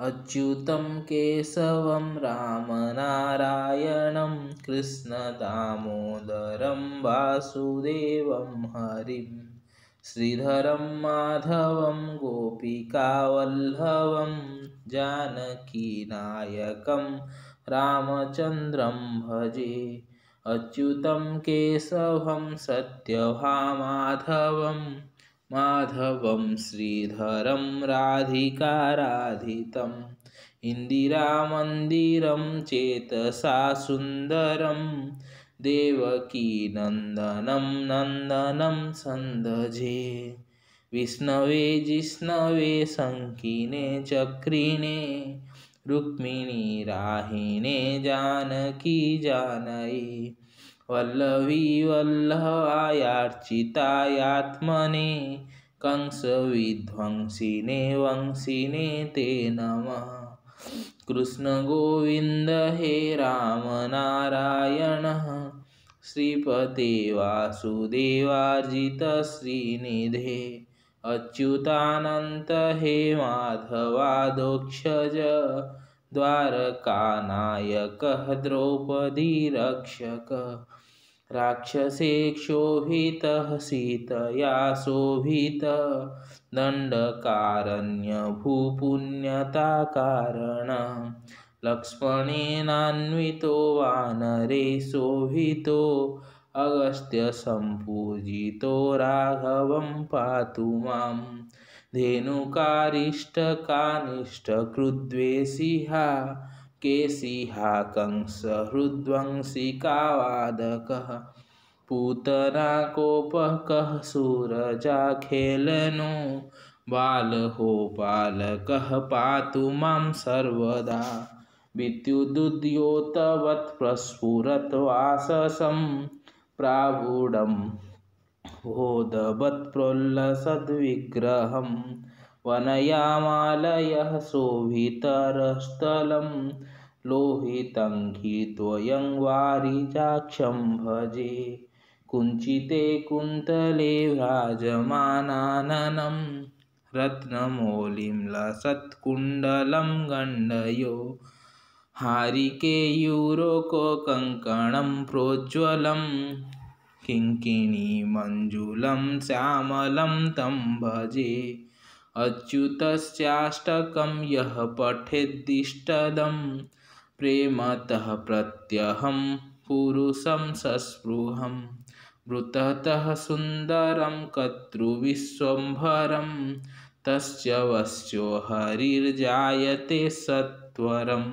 अच्युतं केशवं रामनारायणं कृष्णदामोदरं वासुदेवं हरिं श्रीधरं माधवं गोपिकावल्लभं जानकीनायकं रामचन्द्रं भजे। अच्युतं केशवं सत्यभामाधवं माधवं श्रीधरं राधिकाराधितम् इन्दिरामन्दिरं चेतसा सुन्दरं देवकीनन्दनं नन्दनं सन्दजे। विष्णवे जिष्णवे शङ्किने चक्रिणे रुक्मिणी राहिणे जानकी जानये वल्लभी वल्लभायार्चितायात्मने कंसविध्वंसिने वंशिने ते नमः। कृष्ण गोविन्द हे राम नारायण श्रीपते वासुदेवार्जित श्रीनिधे अच्युतानन्त हे माधवादोक्षज द्वारकानायकः द्रौपदी रक्षक राक्षसेक्षोभितः सीतया शोभितः दण्डकारण्यभूपुण्यताकारणः लक्ष्मणेनान्वितो वानरे शोभितो अगस्त्यसम्पूजितो राघवं पातु मां धेनुकारिष्टकानिष्टकृद्वेषिहा केशिहा कंसहृद्वंशिकावादकः पूतना कोपः कः सूरजाखेलनो बालहोपालकः पातु मां सर्वदा विद्युदुद्योतवत् प्रस्फुरत् वाससं प्रावुडं बोधवत् प्रोल्लसद्विग्रहं वनयामालयः शोभितरस्थलं लोहितं घृतोऽयं वारिजाक्षं भजे कुञ्चिते कुन्तले व्राजमानाननं रत्नमौलिं लसत्कुण्डलं गण्डयो हारिकेयूरोककङ्कणं प्रोज्ज्वलं किङ्किणीमञ्जुलं श्यामलं तं भजे। अच्युतस्याष्टकं यः पठेद्दिष्टदं प्रेमतः प्रत्यहं पुरुषं सस्पृहं वृत्ततः सुन्दरं कर्तृविश्वम्भरं तस्य वश्यो हरिर्जायते सत्वरम्।